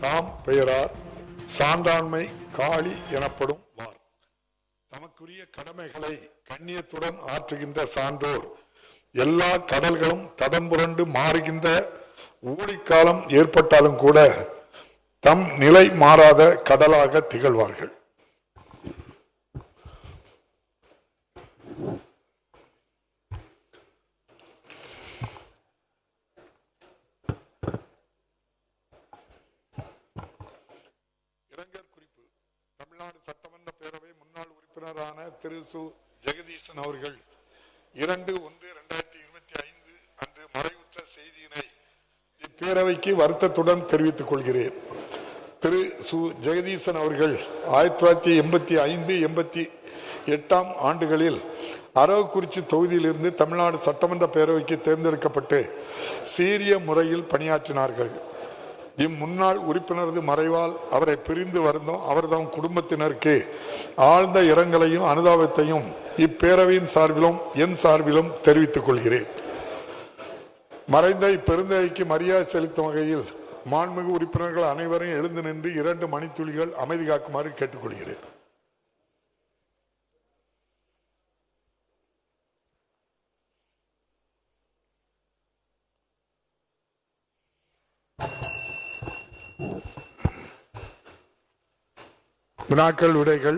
தாம் பெயரார் சான்றாண்மை காளி எனப்படும் வார். தமக்குரிய கடமைகளை கண்ணியத்துடன் ஆற்றுகின்ற சான்றோர் எல்லா கடல்களும் தடம் புரண்டு மாறுகின்ற ஊழிக்காலம் ஏற்பட்டாலும் கூட தம் நிலை மாறாத கடலாக திகழ்வார்கள். இரங்கற் குறிப்பு. தமிழ்நாடு சட்டமன்ற பேரவை முன்னாள் உறுப்பினரான திரு சு. ஜெகதீசன் அவர்கள் 2/1/2025 அன்று மறைவுற்ற செய்தியினை இப்பேரவைக்கு வருத்தத்துடன் தெரிவித்துக் கொள்கிறேன். திரு சு. ஜெகதீசன் அவர்கள் 1985-88 ஆண்டுகளில் அரவக்குறிச்சி தொகுதியிலிருந்து தமிழ்நாடு சட்டமன்ற பேரவைக்கு தேர்ந்தெடுக்கப்பட்டு சீரிய முறையில் பணியாற்றினார்கள். இம்முன்னாள் உறுப்பினரது மறைவால் அவரை பிரிந்து வருந்தும் அவர்தம் குடும்பத்தினருக்கு ஆழ்ந்த இரங்கலையும் அனுதாபத்தையும் இப்பேரவையின் சார்பிலும் என் சார்பிலும் தெரிவித்துக் கொள்கிறேன். மறைந்த இப்பெருந்தகைக்கு மரியாதை செலுத்தும் வகையில் மாண்புமிகு உறுப்பினர்கள் அனைவரையும் எழுந்து நின்று 2 மணித்துளிகள் அமைதி காக்குமாறு கேட்டுக்கொள்கிறேன். வினாக்கள் விடைகள்.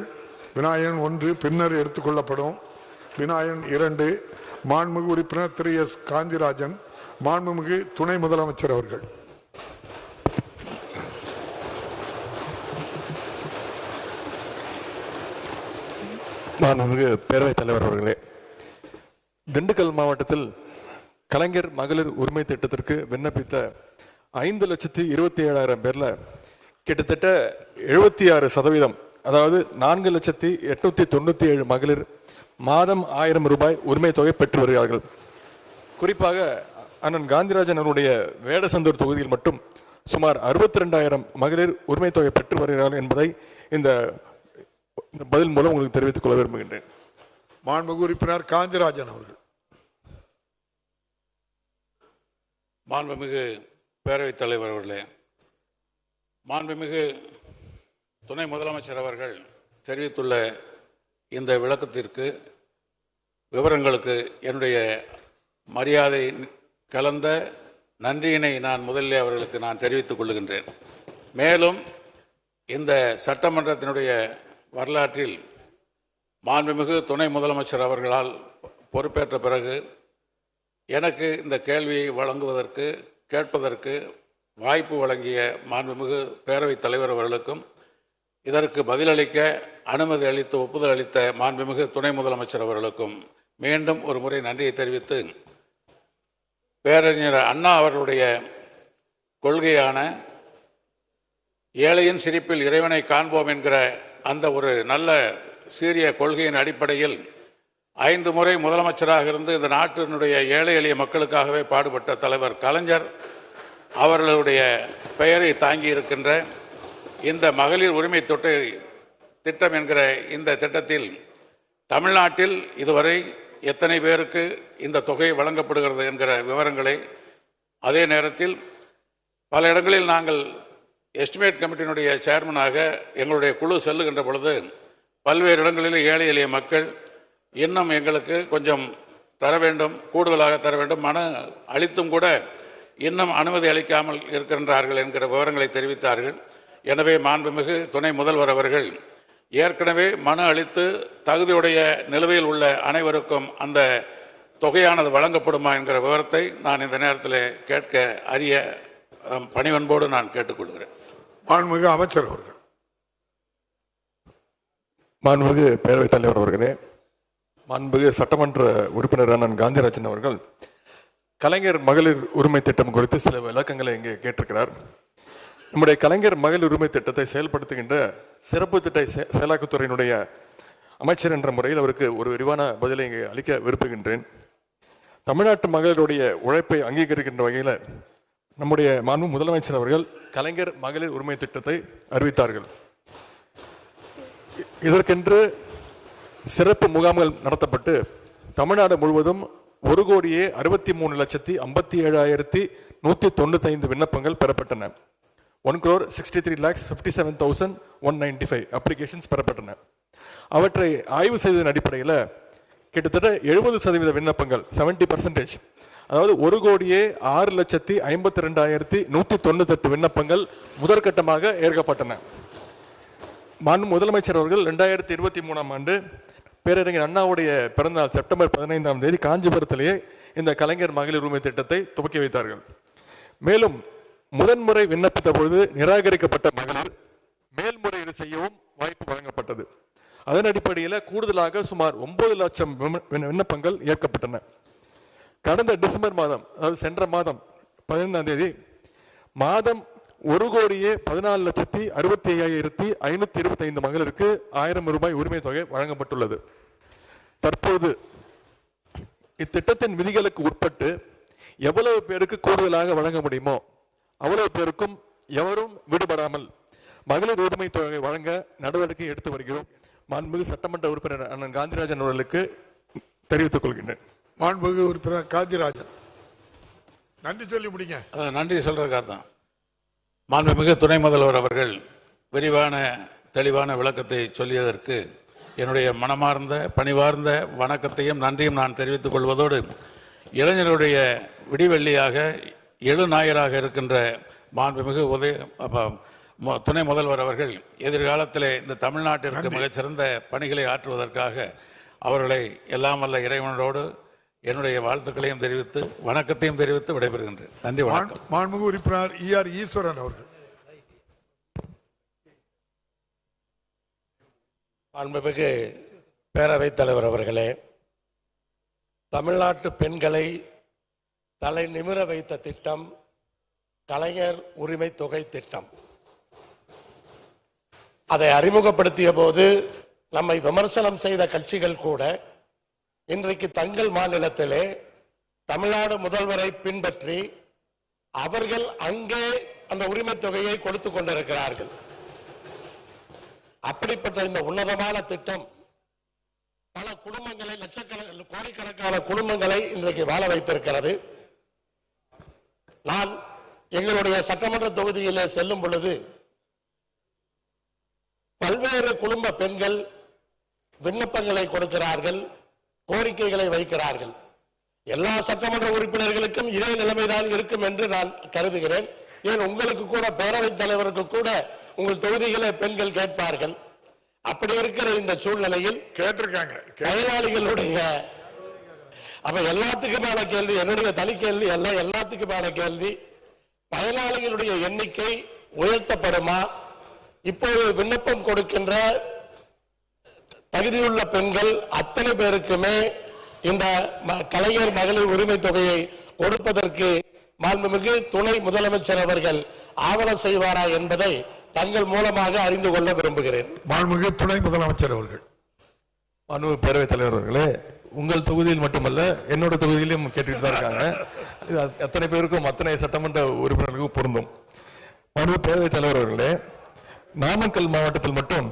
வினாயன் 1 பின்னர் எடுத்துக்கொள்ளப்படும். வினாயன் 2 மாண்புமிகு உறுப்பினர் திரு எஸ். காந்திராஜன், மாண்புமிகு துணை முதலமைச்சர் அவர்கள். மாண்புமிகு பேரவைத் தலைவர் அவர்களே, திண்டுக்கல் மாவட்டத்தில் கலைஞர் மகளிர் உரிமை திட்டத்திற்கு விண்ணப்பித்த 5,27,000 பேர்ல கிட்டத்தட்ட 76%, அதாவது 4,897 மகளிர் மாதம் 1000 ரூபாய் உரிமை தொகை பெற்று வருகிறார்கள். குறிப்பாக அண்ணன் காந்திராஜன் அவருடைய வேடசந்தூர் தொகுதியில் மட்டும் சுமார் 62,000 மகளிர் உரிமை தொகை பெற்று வருகிறார்கள் என்பதை இந்த பதில் மூலம் உங்களுக்கு தெரிவித்துக் கொள்ள விரும்புகின்றேன். மாண்புமிகு உறுப்பினர் காந்திராஜன் அவர்கள். மாண்புமிகு பேரவைத் தலைவர் அவர்களே, மாண்புமிகு துணை முதலமைச்சர் அவர்கள் தெரிவித்துள்ள இந்த விளக்கத்திற்கு விவரங்களுக்கு என்னுடைய மரியாதை கலந்த நன்றியினை நான் முதலில் அவர்களுக்கு நான் தெரிவித்துக் கொள்கின்றேன். மேலும் இந்த சட்டமன்றத்தினுடைய வரலாற்றில் மாண்புமிகு துணை முதலமைச்சர் அவர்களால் பொறுப்பேற்ற பிறகு எனக்கு இந்த கேள்வியை கேட்பதற்கு வாய்ப்பு வழங்கிய மாண்புமிகு பேரவைத் தலைவர் அவர்களுக்கும் இதற்கு பதிலளிக்க அனுமதி அளித்து ஒப்புதல் அளித்த மாண்புமிகு துணை முதலமைச்சர் அவர்களுக்கும் மீண்டும் ஒரு முறை நன்றியை தெரிவித்து, பேரறிஞர் அண்ணா அவர்களுடைய கொள்கையான ஏழையின் சிரிப்பில் இறைவனை காண்போம் என்கிற அந்த ஒரு நல்ல சீரிய கொள்கையின் அடிப்படையில் 5 முறை முதலமைச்சராக இருந்து இந்த நாட்டினுடைய ஏழை எளிய மக்களுக்காகவே பாடுபட்ட தலைவர் கலைஞர் அவர்களுடைய பெயரை தாங்கி இருக்கின்ற இந்த மகளிர் உரிமை திட்டம் என்கிற இந்த திட்டத்தில் தமிழ்நாட்டில் இதுவரை எத்தனை பேருக்கு இந்த தொகை வழங்கப்படுகிறது என்கிற விவரங்களை, அதே நேரத்தில் பல இடங்களில் நாங்கள் எஸ்டிமேட் கமிட்டியினுடைய சேர்மனாக எங்களுடைய குழு செல்லுகின்ற பொழுது பல்வேறு இடங்களில் ஏழை எளிய மக்கள் இன்னும் எங்களுக்கு கொஞ்சம் தர வேண்டும், கூடுதலாக தர வேண்டும், மனு அளித்தும் கூட இன்னும் அனுமதி அளிக்காமல் இருக்கின்றார்கள் என்கிற விவரங்களை தெரிவித்தார்கள். எனவே மாண்புமிகு துணை முதல்வர் அவர்கள் ஏற்கனவே மனு அளித்து தகுதியுடைய நிலுவையில் உள்ள அனைவருக்கும் அந்த தொகையானது வழங்கப்படுமா என்கிற விவரத்தை நான் இந்த நேரத்தில் கேட்க அறிய பணிவன்போடு நான் கேட்டுக்கொள்கிறேன். மாண்புமிகு அமைச்சர் அவர்கள். மாண்புமிகு பேரவைத் தலைவர் அவர்களே, மாண்புமிகு சட்டமன்ற உறுப்பினர் அண்ணன் காந்திராஜன் அவர்கள் கலைஞர் மகளிர் உரிமை திட்டம் குறித்து சில விளக்கங்களை இங்கே கேட்டிருக்கிறார். நம்முடைய கலைஞர் மகளிர் உரிமை திட்டத்தை செயல்படுத்துகின்ற சிறப்பு திட்ட செயலாக்கத்துறையினுடைய அமைச்சர் என்ற முறையில் அவருக்கு ஒரு விரிவான பதிலை இங்கே அளிக்க விரும்புகின்றேன். தமிழ்நாட்டு மகளிருடைய உழைப்பை அங்கீகரிக்கின்ற வகையில் நம்முடைய மாண்பு முதலமைச்சர் அவர்கள் கலைஞர் மகளிர் உரிமை திட்டத்தை அறிவித்தார்கள். இதற்கென்று சிறப்பு முகாம்கள் நடத்தப்பட்டு தமிழ்நாடு முழுவதும் 1,63,57,195 விண்ணப்பங்கள் பெறப்பட்டன. 1,63,57,195 அப்ளிகேஷன்ஸ் பெறப்பட்டன. அவற்றை ஆய்வு செய்ததன் அடிப்படையில் கிட்டத்தட்ட 70% விண்ணப்பங்கள் 70%, அதாவது 1,06,52,198 விண்ணப்பங்கள் முதற்கட்டமாக ஏற்கப்பட்டன. மாண்பு முதலமைச்சர் அவர்கள் 2023ஆம் ஆண்டு பேரறிஞர் அண்ணாவுடைய பிறந்தநாள் செப்டம்பர் 15ஆம் தேதி காஞ்சிபுரத்திலேயே இந்த கலைஞர் மகளிர் உரிமை திட்டத்தை துவக்கி வைத்தார்கள். மேலும் முதன்முறை விண்ணப்பித்த பொழுது நிராகரிக்கப்பட்ட மகளிர் மேல்முறையீடு செய்யவும் வாய்ப்பு வழங்கப்பட்டது. அதன் அடிப்படையில் கூடுதலாக சுமார் 9 லட்சம் விண்ணப்பங்கள் ஏற்கப்பட்டன. கடந்த டிசம்பர் மாதம், அதாவது சென்ற மாதம் 15ஆம் தேதி மாதம் 1,14,65,525 மகளிருக்கு 1000 ரூபாய் உரிமை தொகை வழங்கப்பட்டுள்ளது. தற்போது இத்திட்டத்தின் விதிகளுக்கு உட்பட்டு எவ்வளவு பேருக்கு கூடுதலாக வழங்க முடியுமோ அவ்வளவு பேருக்கும் எவரும் விடுபடாமல் மகளிர் உரிமை தொகை வழங்க நடவடிக்கை எடுத்து வருகிறோம். மாண்புமிகு சட்டமன்ற உறுப்பினர் அண்ணன் காந்திராஜன் அவர்களுக்கு தெரிவித்துக் கொள்கின்றேன். மாண்புமிகு உறுப்பினர் காந்திராஜன், நன்றி சொல்லி முடிங்க. நன்றி சொல்றதுக்காக தான் மாண்புமிகு துணை முதல்வர் அவர்கள் விரிவான தெளிவான விளக்கத்தை சொல்லியதற்கு என்னுடைய மனமார்ந்த பணிவார்ந்த வணக்கத்தையும் நன்றியும் நான் தெரிவித்துக் கொள்வதோடு, இளைஞருடைய விடிவெள்ளியாக எழுநாயராக இருக்கின்ற மாண்புமிகு துணை முதல்வர் அவர்கள் எதிர்காலத்திலே இந்த தமிழ்நாட்டிற்கு மிகச்சிறந்த பணிகளை ஆற்றுவதற்காக அவர்களை எல்லாம் வல்ல இறைவனோடு என்னுடைய வாழ்த்துக்களையும் தெரிவித்து வணக்கத்தையும் தெரிவித்து விடைபெறுகின்றேன். நன்றி, வணக்கம். மாண்புமிகு உறுப்பினர் ER ஈஸ்வரன் அவர்கள். மாண்புமிகு பேரவைத் தலைவர் அவர்களே, தமிழ்நாட்டு பெண்களை தலை நிமிர வைத்த திட்டம் கலைஞர் உரிமை தொகை திட்டம். அதை அறிமுகப்படுத்திய போது நம்மை விமர்சனம் செய்த கட்சிகள் கூட இன்றைக்கு தங்கள் மாநிலத்திலே தமிழ்நாடு முதல்வரை பின்பற்றி அவர்கள் அங்கே அந்த உரிமை தொகையை கொடுத்து கொண்டிருக்கிறார்கள். அப்படிப்பட்ட இந்த உன்னதமான திட்டம் பல குடும்பங்களை, லட்சக்கணக்கான கோடிக்கணக்கான குடும்பங்களை இன்றைக்கு வாழ வைத்திருக்கிறது. நான் எங்களுடைய சட்டமன்ற தொகுதியிலே செல்லும் பொழுது பல்வேறு குடும்ப பெண்கள் விண்ணப்பங்களை கொடுக்கிறார்கள், கோரிக்கைகளை வைக்கிறார்கள். எல்லா சட்டமன்ற உறுப்பினர்களுக்கும் இதே நிலைமைதான் இருக்கும் என்று நான் கருதுகிறேன். ஏன் உங்களுக்கு கூட, பேரவைத் தலைவருக்கு கூட உங்கள் தொகுதிகளை பெண்கள் கேட்பார்கள். அப்படி இருக்கிற இந்த சூழ்நிலையில் கேட்டிருக்காங்க பயனாளிகளுடைய, அப்ப எல்லாத்துக்குமான கேள்வி, என்னுடைய தனி கேள்வி அல்ல, எல்லாத்துக்குமான கேள்வி, பயனாளிகளுடைய எண்ணிக்கை உயர்த்தப்படுமா? இப்போது விண்ணப்பம் கொடுக்கின்ற தகுதியுள்ள பெண்கள் அத்தனை பேருக்குமே இந்த கலைஞர் மகளிர் உரிமை தொகையை கொடுப்பதற்கு மாண்புமிகு துணை முதலமைச்சர் அவர்கள் ஆவணம் செய்வாரா என்பதை தங்கள் மூலமாக அறிந்து கொள்ள விரும்புகிறேன். மாண்புமிகு துணை முதலமைச்சர் அவர்கள். மாண்புமிகு பேரவைத் தலைவர் அவர்களே, உங்கள் தொகுதியில் மட்டுமல்ல என்னோட தொகுதியிலும் கேட்டுட்டு தான் இருக்காங்க. இது அத்தனை பேருக்கும், அத்தனை சட்டமன்ற உறுப்பினர்களுக்கும் பொருந்தும். மாண்புமிகு பேரவைத் தலைவர் அவர்களே, நாமக்கல் மாவட்டத்தில் மட்டும்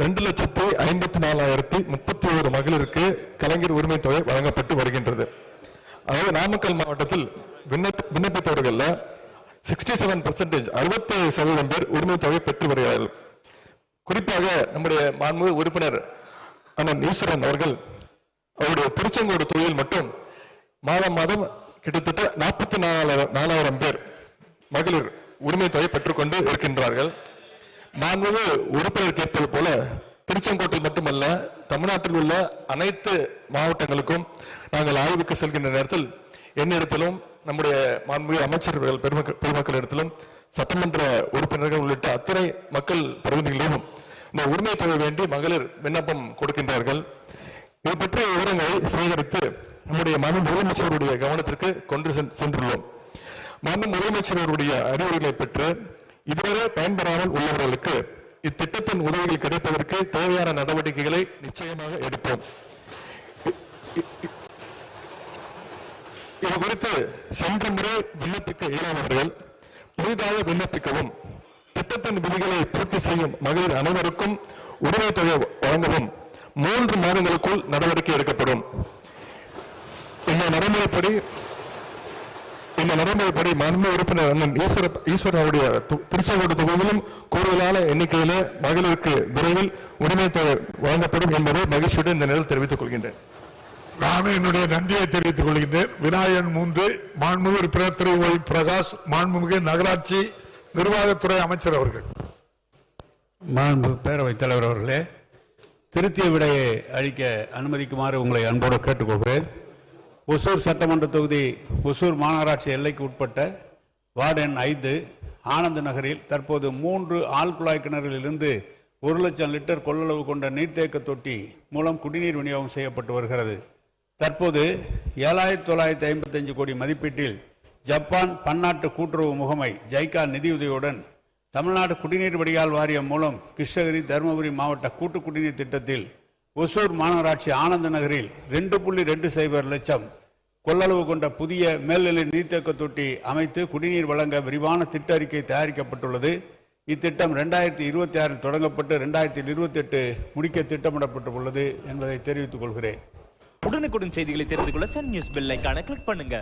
2,54,031 மகளிருக்கு கலைஞர் உரிமை தொகை வழங்கப்பட்டு வருகின்றது. அதாவது நாமக்கல் மாவட்டத்தில் விண்ணப்பித்தவர்கள் 67%, 67% பேர் உரிமை தொகை பெற்று வருகிறார்கள். குறிப்பாக நம்முடைய மாண்புமிகு உறுப்பினர் அண்ணன் ஈஸ்வரன் அவர்கள் அவருடைய திருச்செங்கோடு தொகுதியில் மட்டும் மாதம் மாதம் கிட்டத்தட்ட 44,000 பேர் மகளிர் உரிமை தொகை பெற்றுக்கொண்டு இருக்கின்றார்கள். மாண்புமிகு உறுப்பினர் கேட்பது போல திருச்செங்கோட்டில் மட்டுமல்ல, தமிழ்நாட்டில் உள்ள அனைத்து மாவட்டங்களுக்கும் நாங்கள் ஆய்வுக்கு செல்கின்ற நேரத்தில் என்னிடத்திலும் நம்முடைய மாண்புமிகு அமைச்சர்கள் பெருமக்களிடத்திலும் சட்டமன்ற உறுப்பினர்கள் உள்ளிட்ட அத்தனை மக்கள் பிரதிநிதிகளிலும் இந்த உரிமை தொகை வேண்டி மகளிர் விண்ணப்பம் கொடுக்கின்றார்கள். இது பற்றிய விவரங்களை சேகரித்து நம்முடைய மாண்பு முதலமைச்சருடைய கவனத்திற்கு கொண்டு சென்றுள்ளோம். மாண்பு முதலமைச்சருடைய அறிவுரைகளை பெற்று இதுவரை பயன்பெறாமல் உள்ளவர்களுக்கு இத்திட்டத்தின் உதவிகள் கிடைப்பதற்கு தேவையான நடவடிக்கைகளை நிச்சயமாக எடுப்போம். இது குறித்து சென்ற முறை விண்ணப்பிக்க இயலாதவர்கள் புதிதாக விண்ணப்பிக்கவும், திட்டத்தின் விதிகளை பூர்த்தி செய்யும் மகளிர் அனைவருக்கும் உரிமை தொகை வழங்கவும் 3 மாதங்களுக்குள் நடவடிக்கை எடுக்கப்படும். இந்த நடைமுறைப்படி இந்த நடைமுறைப்படி மாண்பு உறுப்பினர் அண்ணன் ஈஸ்வரன் அவருடைய திருச்செங்கோடு தொகுதியிலும் கூடுதலான எண்ணிக்கையில மகளிருக்கு விரைவில் உரிமை தொகை வழங்கப்படும் என்பதை மகிழ்ச்சியுடன் இந்த நேரத்தில் தெரிவித்துக் கொள்கின்றேன். நானும் என்னுடைய நன்றியை தெரிவித்துக் கொள்கின்றேன். விநாயகன் 3 மாண்புமிகு உறுப்பினர் திரு ஒய் பிரகாஷ் மாண்புமிகு நகராட்சி நிர்வாகத்துறை அமைச்சர் அவர்கள். மாண்பு பேரவைத் தலைவர் அவர்களே, திருத்திய விடையை அளிக்க அனுமதிக்குமாறு உங்களை அன்போடு கேட்டுக்கொள்கிறேன். ஒசூர் சட்டமன்ற தொகுதி ஒசூர் மாநகராட்சி எல்லைக்கு உட்பட்ட வார்டு எண் 5 ஆனந்த் நகரில் தற்போது 3 ஆழ்குழாய் கிணறுகளிலிருந்து 1 லட்சம் லிட்டர் கொள்ளளவு கொண்ட நீர்த்தேக்க தொட்டி மூலம் குடிநீர் விநியோகம் செய்யப்பட்டு வருகிறது. தற்போது 7,955 கோடி மதிப்பீட்டில் ஜப்பான் பன்னாட்டு கூட்டுறவு முகமை ஜைகா நிதியுதவியுடன் தமிழ்நாடு குடிநீர் வடிகால் வாரியம் மூலம் கிருஷ்ணகிரி தருமபுரி மாவட்ட கூட்டு குடிநீர் திட்டத்தில் ஒசூர் மாநகராட்சி ஆனந்த நகரில் 2.20 லட்சம் கொள்ளளவு கொண்ட புதிய மேல்நிலை நீர்த்தேக்க தொட்டி அமைத்து குடிநீர் வழங்க விரிவான திட்ட அறிக்கை தயாரிக்கப்பட்டுள்ளது. இத்திட்டம் 2026 தொடங்கப்பட்டு 2028 முடிக்க திட்டமிடப்பட்டுள்ளது என்பதை தெரிவித்துக் கொள்கிறேன். உடனுக்குடன் செய்திகளை தெரிந்து கொள்ள சன் நியூஸ் பெல் ஐகானை கிளிக் பண்ணுங்க.